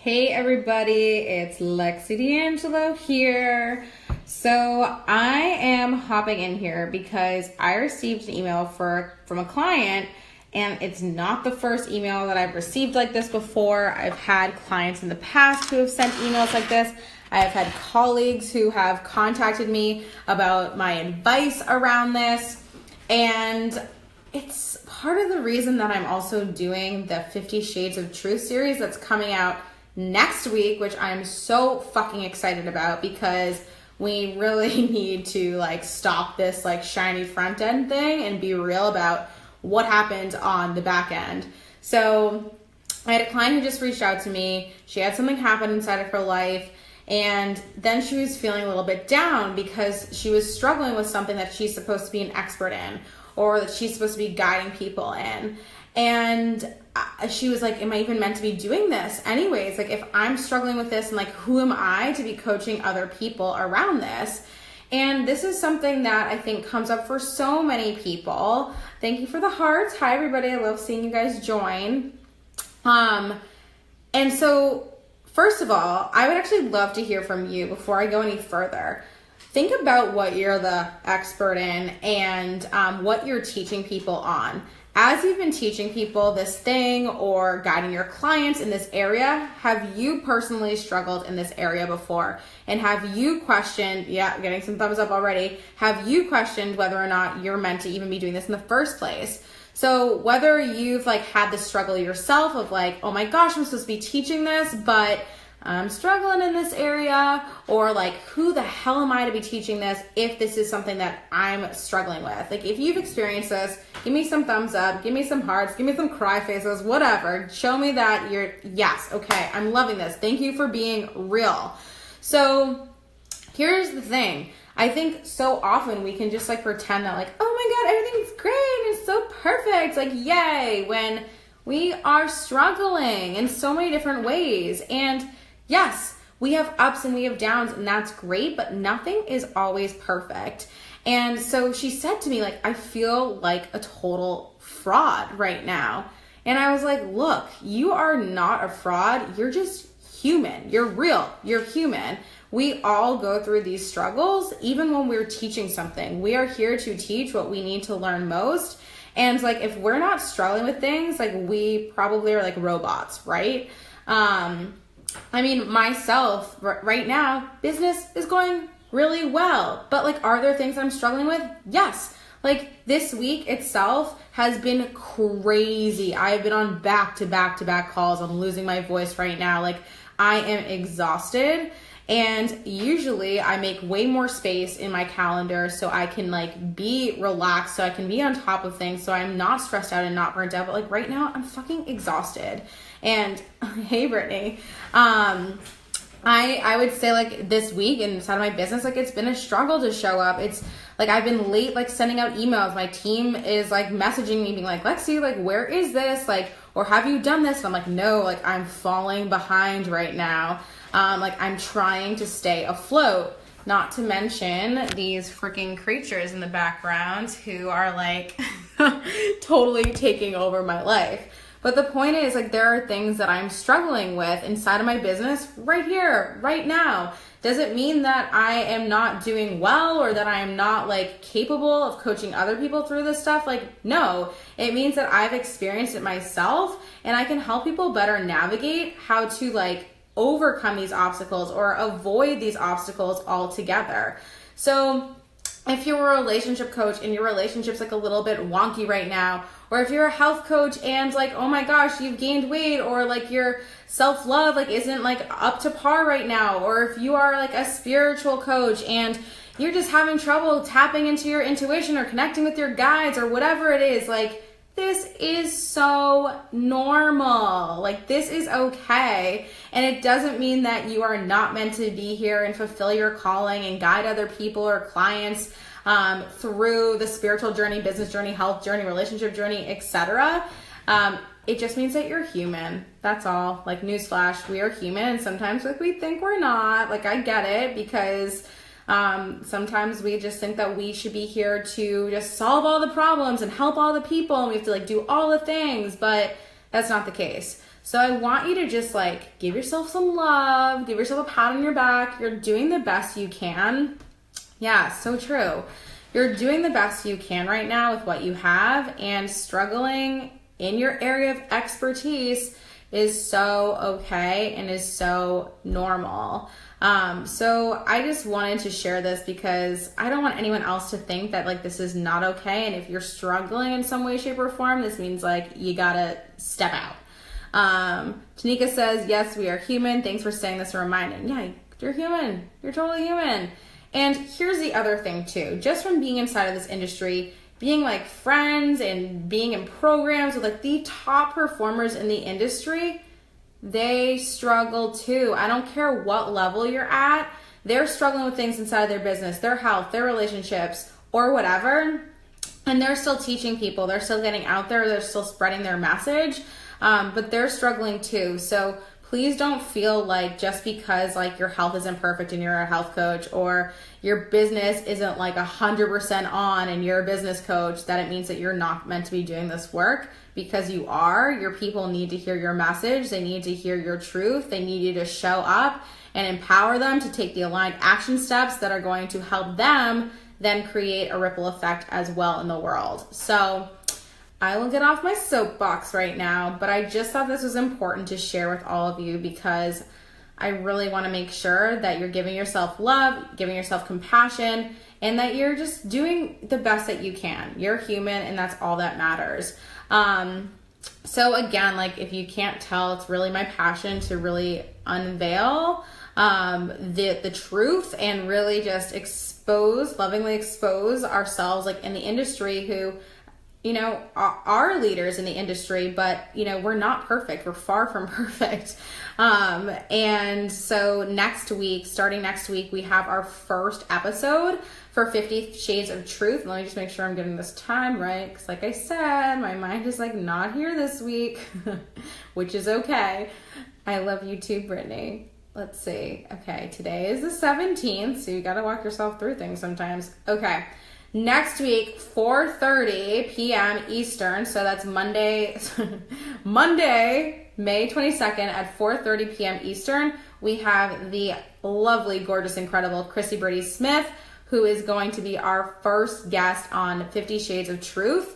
Hey everybody, it's Lexi D'Angelo here. So I am hopping in here because I received an email from a client, and it's not the first email that I've received like this before. I've had clients in the past who have sent emails like this. I've had colleagues who have contacted me about my advice around this, and it's part of the reason that I'm also doing the 50 Shades of Truth series that's coming out next week, which I'm so fucking excited about because we really need to stop this shiny front end thing and be real about what happened on the back end. So I had a client who just reached out to me. She had something happen inside of her life, and then she was feeling a little bit down because she was struggling with something that she's supposed to be an expert in, or that she's supposed to be guiding people in. And she was like, am I even meant to be doing this anyways? If I'm struggling with this, and who am I to be coaching other people around this? And this is something that I think comes up for so many people. Thank you for the hearts. Hi everybody, I love seeing you guys join. And so first of all, I would actually love to hear from you before I go any further. Think about what you're the expert in and what you're teaching people on. As you've been teaching people this thing or guiding your clients in this area, have you personally struggled in this area before? And have you questioned, getting some thumbs up already, have you questioned whether or not you're meant to even be doing this in the first place? So whether you've had the struggle yourself of oh my gosh, I'm supposed to be teaching this, but I'm struggling in this area, or who the hell am I to be teaching this if this is something that I'm struggling with? If you've experienced this, give me some thumbs up, give me some hearts, give me some cry faces, whatever. Show me that you're, yes, okay, I'm loving this. Thank you for being real. So here's the thing. I think so often we can just pretend that oh my God, everything's great, it's so perfect, yay, when we are struggling in so many different ways. And yes, we have ups and we have downs, and that's great, but nothing is always perfect. And so she said to me, I feel like a total fraud right now. And I was like, look, you are not a fraud. You're just human. You're real. You're human. We all go through these struggles, even when we're teaching something. We are here to teach what we need to learn most. And if we're not struggling with things, we probably are robots, right? I mean, myself right now, business is going really well, but are there things I'm struggling with? Yes. This week itself has been crazy. I've been on back to back calls. I'm losing my voice right now. I am exhausted, and usually I make way more space in my calendar so I can be relaxed, so I can be on top of things, so I'm not stressed out and not burnt out. But right now I'm fucking exhausted. And hey, Brittany, I would say this week inside of my business, it's been a struggle to show up. It's I've been late, sending out emails. My team is messaging me being Lexi, where is this? Or have you done this? And I'm no, I'm falling behind right now. I'm trying to stay afloat, not to mention these freaking creatures in the background who are totally taking over my life. But the point is, there are things that I'm struggling with inside of my business right here, right now. Does it mean that I am not doing well, or that I am not capable of coaching other people through this stuff? No, it means that I've experienced it myself, and I can help people better navigate how to overcome these obstacles or avoid these obstacles altogether. So if you're a relationship coach and your relationship's a little bit wonky right now, or if you're a health coach and oh my gosh, you've gained weight, or your self-love isn't up to par right now, or if you are a spiritual coach and you're just having trouble tapping into your intuition or connecting with your guides or whatever it is, this is so normal. This is okay. And it doesn't mean that you are not meant to be here and fulfill your calling and guide other people or clients through the spiritual journey, business journey, health journey, relationship journey, etc. It just means that you're human. That's all. Newsflash, we are human, and sometimes we think we're not. I get it, because sometimes we just think that we should be here to just solve all the problems and help all the people, and we have to do all the things, but that's not the case. So I want you to just like give yourself some love, give yourself a pat on your back. You're doing the best you can. Yeah, so true. You're doing the best you can right now with what you have, and struggling in your area of expertise is so okay and is so normal. So I just wanted to share this because I don't want anyone else to think that like this is not okay. And if you're struggling in some way, shape, or form, this means like you gotta step out. Tanika says, yes, we are human. Thanks for saying this and reminding. Yeah, you're human. You're totally human. And here's the other thing too, just from being inside of this industry, being like friends and being in programs with like the top performers in the industry, they struggle too. I don't care what level you're at. They're struggling with things inside of their business, their health, their relationships, or whatever. And they're still teaching people. They're still getting out there. They're still spreading their message. But they're struggling too. So please don't feel like just because like your health isn't perfect and you're a health coach, or your business isn't like 100% on and you're a business coach, that it means that you're not meant to be doing this work, because you are. Your people need to hear your message. They need to hear your truth. They need you to show up and empower them to take the aligned action steps that are going to help them then create a ripple effect as well in the world. So I will get off my soapbox right now, but I just thought this was important to share with all of you, because I really want to make sure that you're giving yourself love, giving yourself compassion, and that you're just doing the best that you can. You're human, and that's all that matters. So again, like if you can't tell, it's really my passion to really unveil the truth and really just lovingly expose ourselves like in the industry who, you know, are leaders in the industry, but, you know, we're not perfect. We're far from perfect. And so starting next week, we have our first episode for 50 Shades of Truth. Let me just make sure I'm getting this time right, because like I said, my mind is like not here this week, which is okay. I love you too, Brittany. Let's see. Okay, today is the 17th, so you got to walk yourself through things sometimes. Okay. Next week, 4:30 p.m. Eastern, so that's Monday, May 22nd at 4:30 p.m. Eastern, we have the lovely, gorgeous, incredible Chrissy Brady Smith, who is going to be our first guest on 50 Shades of Truth.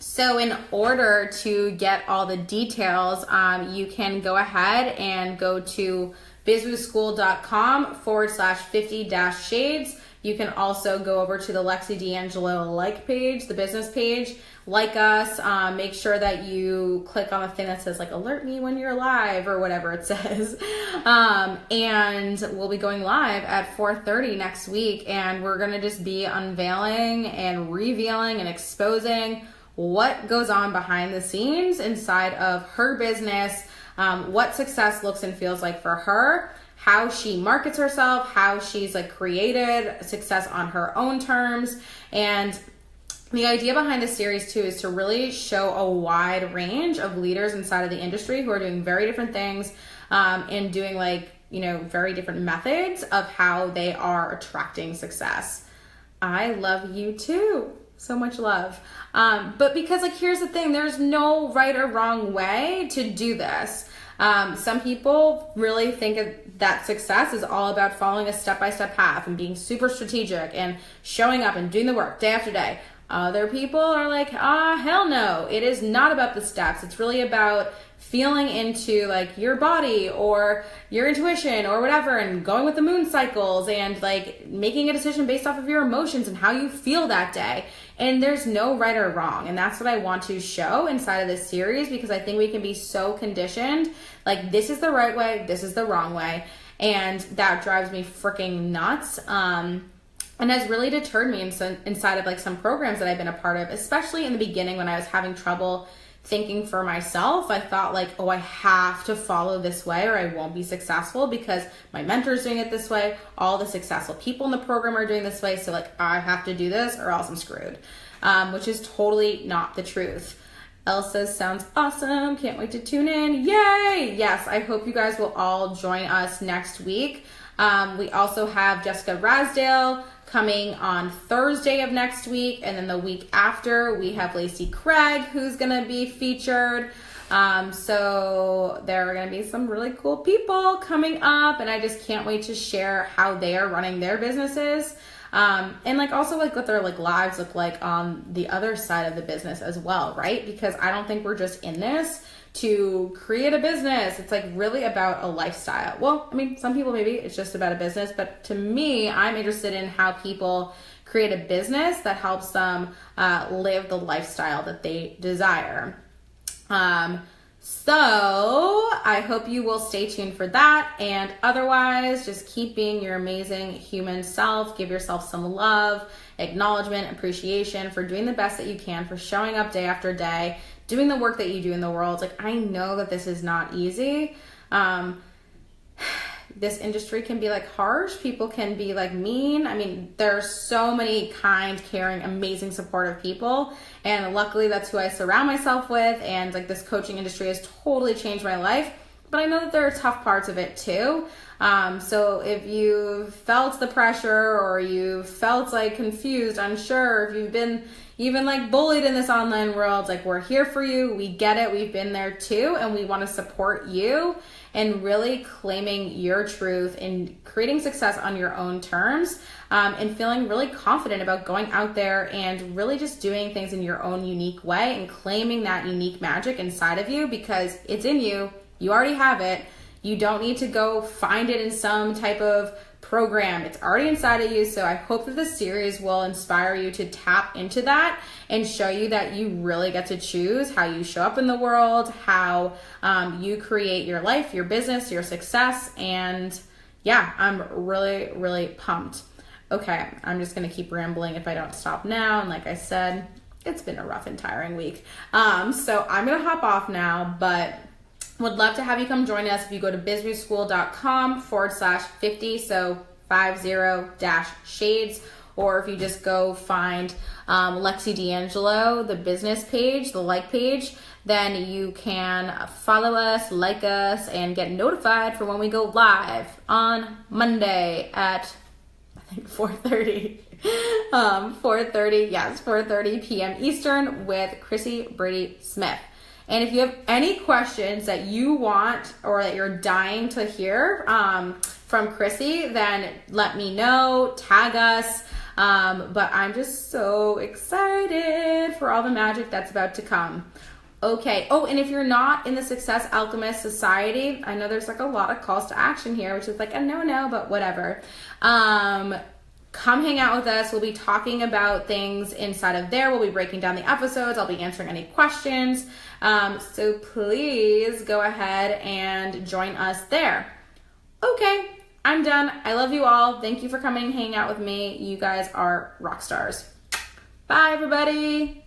So in order to get all the details, you can go ahead and go to bizwooschool.com/50-shades. You can also go over to the Lexi D'Angelo like page, the business page, like us, make sure that you click on the thing that says like alert me when you're live or whatever it says. And we'll be going live at 4:30 next week, and we're going to just be unveiling and revealing and exposing what goes on behind the scenes inside of her business, what success looks and feels like for her, how she markets herself, how she's like created success on her own terms. And the idea behind this series too is to really show a wide range of leaders inside of the industry who are doing very different things, and doing like, you know, very different methods of how they are attracting success. I love you too. So much love. But because like, here's the thing, there's no right or wrong way to do this. Some people really think that success is all about following a step-by-step path and being super strategic and showing up and doing the work day after day. Other people are like, hell no. It is not about the steps. It's really about feeling into like your body or your intuition or whatever, and going with the moon cycles and like making a decision based off of your emotions and how you feel that day. And there's no right or wrong. And that's what I want to show inside of this series, because I think we can be so conditioned. Like, this is the right way, this is the wrong way. And that drives me freaking nuts. And has really deterred me inside of like some programs that I've been a part of, especially in the beginning when I was having trouble thinking for myself. I thought like, oh, I have to follow this way or I won't be successful because my mentor's doing it this way. All the successful people in the program are doing this way. So like, I have to do this or else I'm screwed, which is totally not the truth. Elsa sounds awesome. Can't wait to tune in. Yay. Yes. I hope you guys will all join us next week. We also have Jessica Rasdale coming on Thursday of next week, and then the week after we have Lacey Craig, who's gonna be featured. So there are going to be some really cool people coming up, and I just can't wait to share how they are running their businesses. And like also like what their like lives look like on the other side of the business as well, right? Because I don't think we're just in this to create a business. It's like really about a lifestyle. Well, I mean, some people maybe it's just about a business, but to me, I'm interested in how people create a business that helps them live the lifestyle that they desire. So I hope you will stay tuned for that. And otherwise, just keep being your amazing human self. Give yourself some love, acknowledgement, appreciation for doing the best that you can, for showing up day after day, doing the work that you do in the world. Like, I know that this is not easy. This industry can be like harsh. People can be like mean. I mean, there's so many kind, caring, amazing, supportive people. And luckily that's who I surround myself with. And like this coaching industry has totally changed my life. But I know that there are tough parts of it too. So if you felt the pressure or you felt like confused, unsure, if you've been even like bullied in this online world, like we're here for you. We get it. We've been there too. And we want to support you and really claiming your truth and creating success on your own terms, and feeling really confident about going out there and really just doing things in your own unique way and claiming that unique magic inside of you, because it's in you. You already have it. You don't need to go find it in some type of program. It's already inside of you. So I hope that this series will inspire you to tap into that and show you that you really get to choose how you show up in the world, how you create your life, your business, your success. And yeah, I'm really, really pumped. Okay, I'm just going to keep rambling if I don't stop now. And like I said, it's been a rough and tiring week. So I'm going to hop off now, but would love to have you come join us if you go to bizboostschool.com/50, so 50-shades, or if you just go find Lexi D'Angelo, the business page, the like page, then you can follow us, like us, and get notified for when we go live on Monday at, I think, 4:30. 4:30 p.m. Eastern with Chrissy Brady Smith. And if you have any questions that you want or that you're dying to hear from Chrissy, then let me know, tag us. But I'm just so excited for all the magic that's about to come. Okay. Oh, and if you're not in the Success Alchemist Society, I know there's like a lot of calls to action here, which is like a no, but whatever. Come hang out with us. We'll be talking about things inside of there. We'll be breaking down the episodes. I'll be answering any questions. So please go ahead and join us there. Okay, I'm done. I love you all. Thank you for coming and hanging out with me. You guys are rock stars. Bye, everybody.